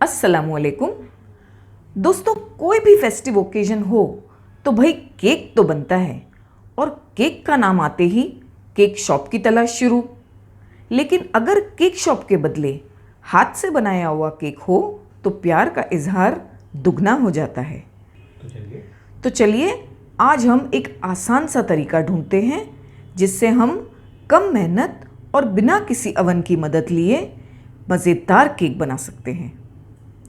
अस्सलामुअलैकुम। दोस्तों, कोई भी फेस्टिव ओकेजन हो तो भाई केक तो बनता है और केक का नाम आते ही केक शॉप की तलाश शुरू। लेकिन अगर केक शॉप के बदले हाथ से बनाया हुआ केक हो तो प्यार का इजहार दुगना हो जाता है। तो चलिए आज हम एक आसान सा तरीका ढूंढते हैं जिससे हम कम मेहनत और बिना किसी अवन की मदद लिए मज़ेदार केक बना सकते हैं।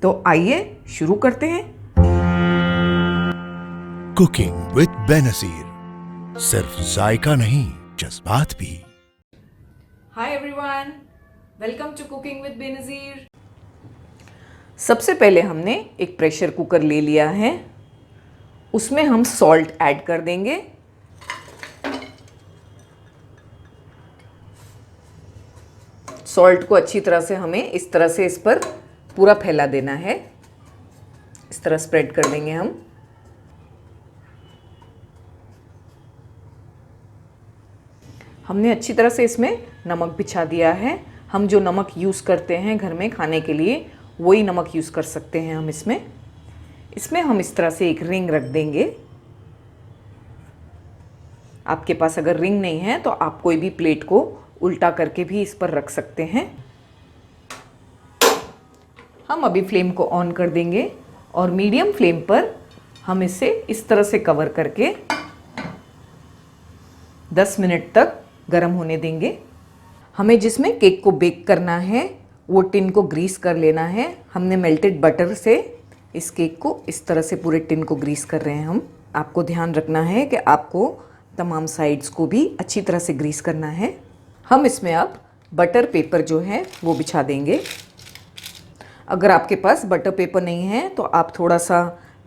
तो आइए शुरू करते हैं। कुकिंग विद बेनज़ीर, सिर्फ जायका नहीं जज्बात भी। Hi everyone, welcome to cooking with Benazir. सबसे पहले हमने एक प्रेशर कुकर ले लिया है, उसमें हम सॉल्ट ऐड कर देंगे। सॉल्ट को अच्छी तरह से हमें इस तरह से इस पर पूरा फैला देना है, इस तरह स्प्रेड कर देंगे हम। हमने अच्छी तरह से इसमें नमक बिछा दिया है। हम जो नमक यूज़ करते हैं घर में खाने के लिए वही नमक यूज़ कर सकते हैं हम इसमें हम इस तरह से एक रिंग रख देंगे। आपके पास अगर रिंग नहीं है तो आप कोई भी प्लेट को उल्टा करके भी इस पर रख सकते हैं। हम अभी फ्लेम को ऑन कर देंगे और मीडियम फ्लेम पर हम इसे इस तरह से कवर करके 10 मिनट तक गर्म होने देंगे। हमें जिसमें केक को बेक करना है वो टिन को ग्रीस कर लेना है। हमने मेल्टेड बटर से इस केक को इस तरह से पूरे टिन को ग्रीस कर रहे हैं हम। आपको ध्यान रखना है कि आपको तमाम साइड्स को भी अच्छी तरह से ग्रीस करना है। हम इसमें अब बटर पेपर जो है वो बिछा देंगे। अगर आपके पास बटर पेपर नहीं है तो आप थोड़ा सा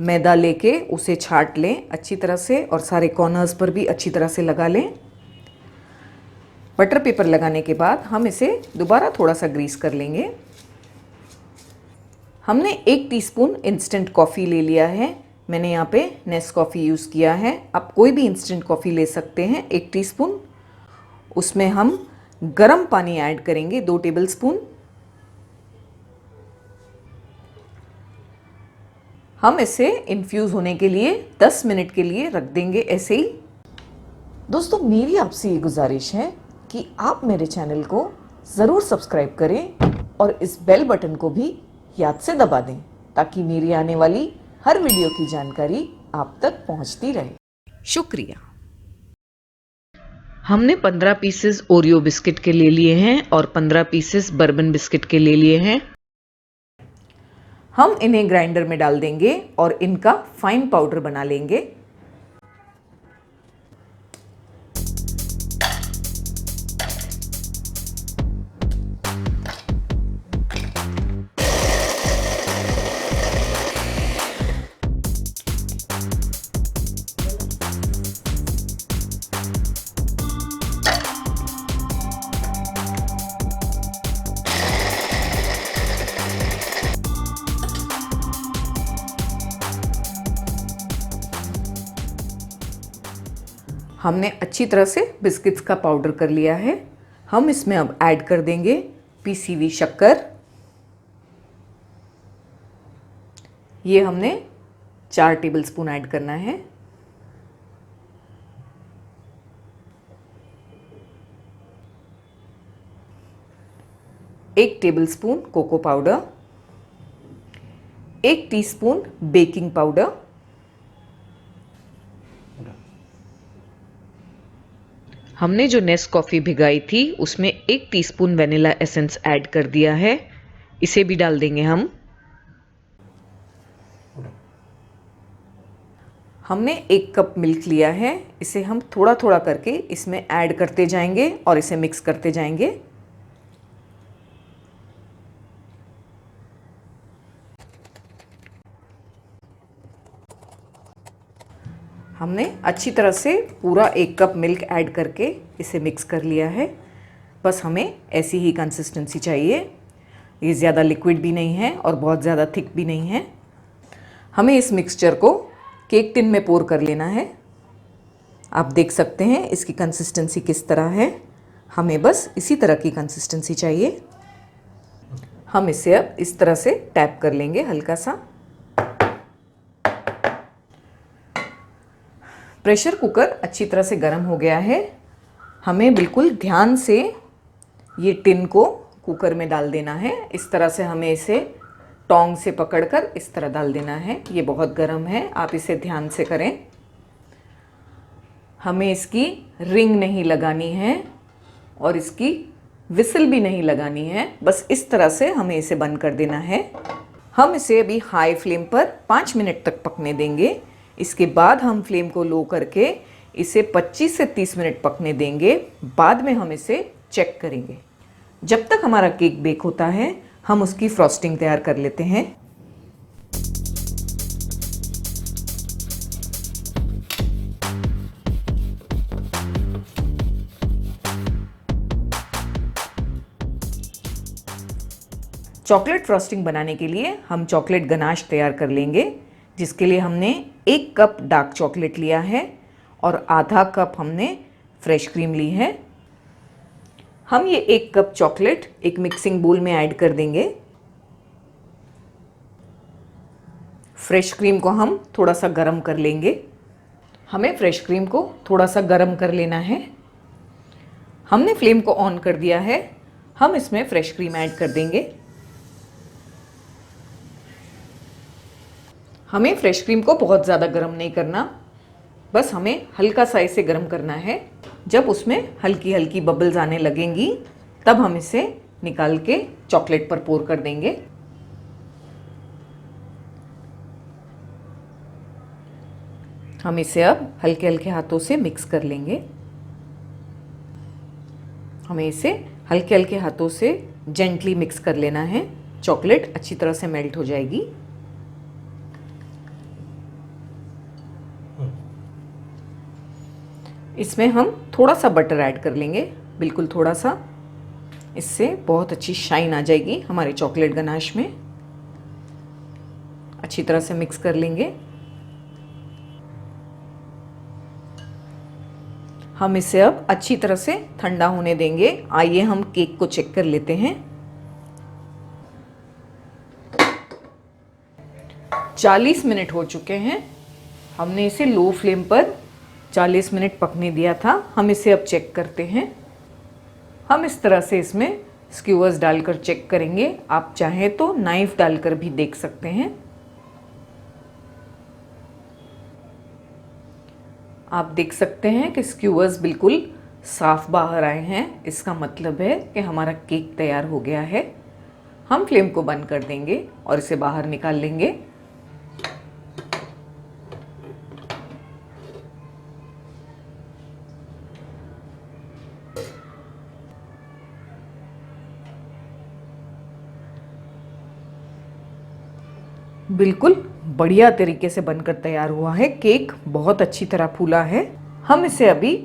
मैदा लेके उसे छाट लें अच्छी तरह से और सारे कॉर्नर्स पर भी अच्छी तरह से लगा लें। बटर पेपर लगाने के बाद हम इसे दोबारा थोड़ा सा ग्रीस कर लेंगे। हमने 1 टीस्पून इंस्टेंट कॉफ़ी ले लिया है। मैंने यहाँ पे नेस्कॉफ़ी यूज़ किया है। आप कोई भी इंस्टेंट कॉफ़ी ले सकते हैं। 1 टीस्पून। उसमें हम गर्म पानी ऐड करेंगे 2 टेबलस्पून। हम इसे इन्फ्यूज़ होने के लिए 10 मिनट के लिए रख देंगे ऐसे ही। दोस्तों, मेरी आपसे ये गुजारिश है कि आप मेरे चैनल को ज़रूर सब्सक्राइब करें और इस बेल बटन को भी याद से दबा दें ताकि मेरी आने वाली हर वीडियो की जानकारी आप तक पहुंचती रहे। शुक्रिया। हमने 15 पीसेस ओरियो बिस्किट के ले लिए हैं और 15 पीसेस बर्बन बिस्किट के ले लिए हैं। हम इन्हें ग्राइंडर में डाल देंगे और इनका फाइन पाउडर बना लेंगे। हमने अच्छी तरह से बिस्किट्स का पाउडर कर लिया है। हम इसमें अब ऐड कर देंगे पीसी हुई शक्कर। ये हमने 4 टेबलस्पून ऐड करना है। एक tablespoon cocoa powder, 1 teaspoon baking powder, हमने जो नेस्कॉफ़ी भिगाई थी उसमें 1 टीस्पून वनीला एसेंस ऐड कर दिया है। इसे भी डाल देंगे हम। हमने 1 कप मिल्क लिया है। इसे हम थोड़ा थोड़ा करके इसमें ऐड करते जाएंगे और इसे मिक्स करते जाएंगे। हमने अच्छी तरह से पूरा 1 कप मिल्क ऐड करके इसे मिक्स कर लिया है। बस हमें ऐसी ही कंसिस्टेंसी चाहिए। ये ज़्यादा लिक्विड भी नहीं है और बहुत ज़्यादा थिक भी नहीं है। हमें इस मिक्सचर को केक टिन में पोर कर लेना है। आप देख सकते हैं इसकी कंसिस्टेंसी किस तरह है। हमें बस इसी तरह की कंसिस्टेंसी चाहिए। हम इसे अब इस तरह से टैप कर लेंगे हल्का सा। प्रेशर कुकर अच्छी तरह से गर्म हो गया है। हमें बिल्कुल ध्यान से ये टिन को कुकर में डाल देना है। इस तरह से हमें इसे टोंग से पकड़कर इस तरह डाल देना है। ये बहुत गर्म है, आप इसे ध्यान से करें। हमें इसकी रिंग नहीं लगानी है और इसकी विसल भी नहीं लगानी है, बस इस तरह से हमें इसे बंद कर देना है। हम इसे अभी हाई फ्लेम पर 5 मिनट तक पकने देंगे। इसके बाद हम फ्लेम को लो करके इसे 25 से 30 मिनट पकने देंगे। बाद में हम इसे चेक करेंगे। जब तक हमारा केक बेक होता है हम उसकी फ्रॉस्टिंग तैयार कर लेते हैं। चॉकलेट फ्रॉस्टिंग बनाने के लिए हम चॉकलेट गनाश तैयार कर लेंगे, जिसके लिए हमने 1 कप डार्क चॉकलेट लिया है और आधा कप हमने फ्रेश क्रीम ली है। हम ये 1 कप चॉकलेट एक मिक्सिंग बोल में ऐड कर देंगे। फ्रेश क्रीम को हम थोड़ा सा गरम कर लेंगे। हमें फ्रेश क्रीम को थोड़ा सा गरम कर लेना है। हमने फ्लेम को ऑन कर दिया है। हम इसमें फ्रेश क्रीम ऐड कर देंगे। हमें फ्रेश क्रीम को बहुत ज़्यादा गर्म नहीं करना, बस हमें हल्का सा इसे गर्म करना है। जब उसमें हल्की हल्की बबल्स आने लगेंगी तब हम इसे निकाल के चॉकलेट पर पोर कर देंगे। हम इसे अब हल्के हल्के हाथों से मिक्स कर लेंगे। हमें इसे हल्के हल्के हाथों से जेंटली मिक्स कर लेना है। चॉकलेट अच्छी तरह से मेल्ट हो जाएगी। इसमें हम थोड़ा सा बटर ऐड कर लेंगे, बिल्कुल थोड़ा सा। इससे बहुत अच्छी शाइन आ जाएगी हमारे चॉकलेट गनाश में। अच्छी तरह से मिक्स कर लेंगे। हम इसे अब अच्छी तरह से ठंडा होने देंगे। आइए हम केक को चेक कर लेते हैं। 40 मिनट हो चुके हैं। हमने इसे लो फ्लेम पर 40 मिनट पकने दिया था। हम इसे अब चेक करते हैं। हम इस तरह से इसमें स्क्यूअर्स डालकर चेक करेंगे। आप चाहें तो नाइफ डालकर भी देख सकते हैं। आप देख सकते हैं कि स्क्यूअर्स बिल्कुल साफ बाहर आए हैं। इसका मतलब है कि हमारा केक तैयार हो गया है। हम फ्लेम को बंद कर देंगे और इसे बाहर निकाल लेंगे। बिल्कुल बढ़िया तरीके से बनकर तैयार हुआ है। केक बहुत अच्छी तरह फूला है। हम इसे अभी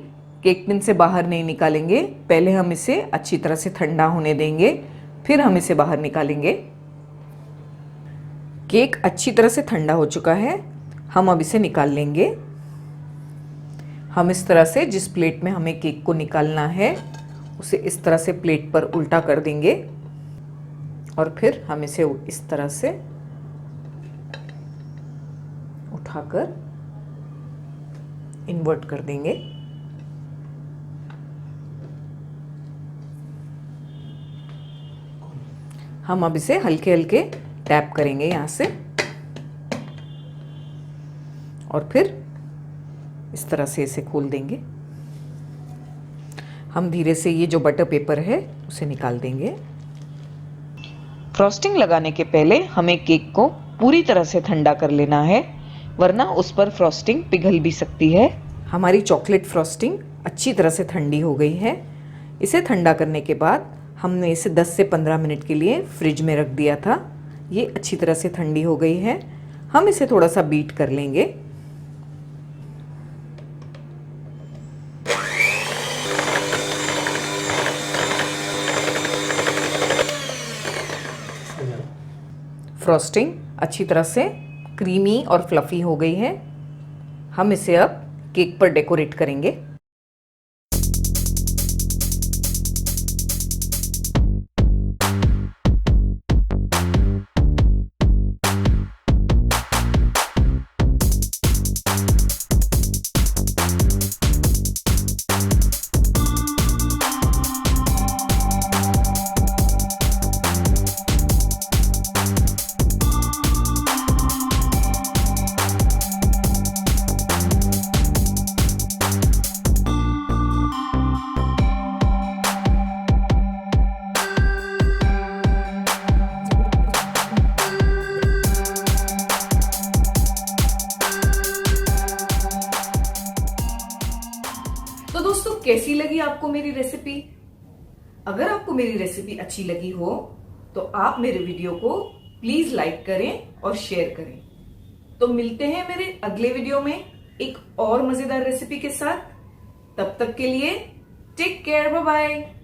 केक टिन से बाहर नहीं निकालेंगे। पहले हम इसे अच्छी तरह से ठंडा होने देंगे, फिर हम इसे बाहर निकालेंगे। केक अच्छी तरह से ठंडा हो चुका है। हम अब इसे निकाल लेंगे। हम इस तरह से जिस प्लेट में हमें केक को निकालना है उसे इस तरह से प्लेट पर उल्टा कर देंगे और फिर हम इसे इस तरह से उठाकर इन्वर्ट कर देंगे। हम अब इसे हल्के हल्के टैप करेंगे यहाँ से और फिर इस तरह से इसे खोल देंगे। हम धीरे से ये जो बटर पेपर है उसे निकाल देंगे। फ्रॉस्टिंग लगाने के पहले हमें केक को पूरी तरह से ठंडा कर लेना है, वरना उस पर फ्रॉस्टिंग पिघल भी सकती है। हमारी चॉकलेट फ्रॉस्टिंग अच्छी तरह से ठंडी हो गई है। इसे ठंडा करने के बाद हमने इसे 10 से 15 मिनट के लिए फ्रिज में रख दिया था। ये अच्छी तरह से ठंडी हो गई है। हम इसे थोड़ा सा बीट कर लेंगे। फ्रॉस्टिंग अच्छी तरह से क्रीमी और फ्लफी हो गई है। हम इसे अब केक पर डेकोरेट करेंगे। कैसी लगी आपको मेरी रेसिपी? अगर आपको मेरी रेसिपी अच्छी लगी हो तो आप मेरे वीडियो को प्लीज लाइक करें और शेयर करें। तो मिलते हैं मेरे अगले वीडियो में एक और मजेदार रेसिपी के साथ। तब तक के लिए टेक केयर, बाय बाय।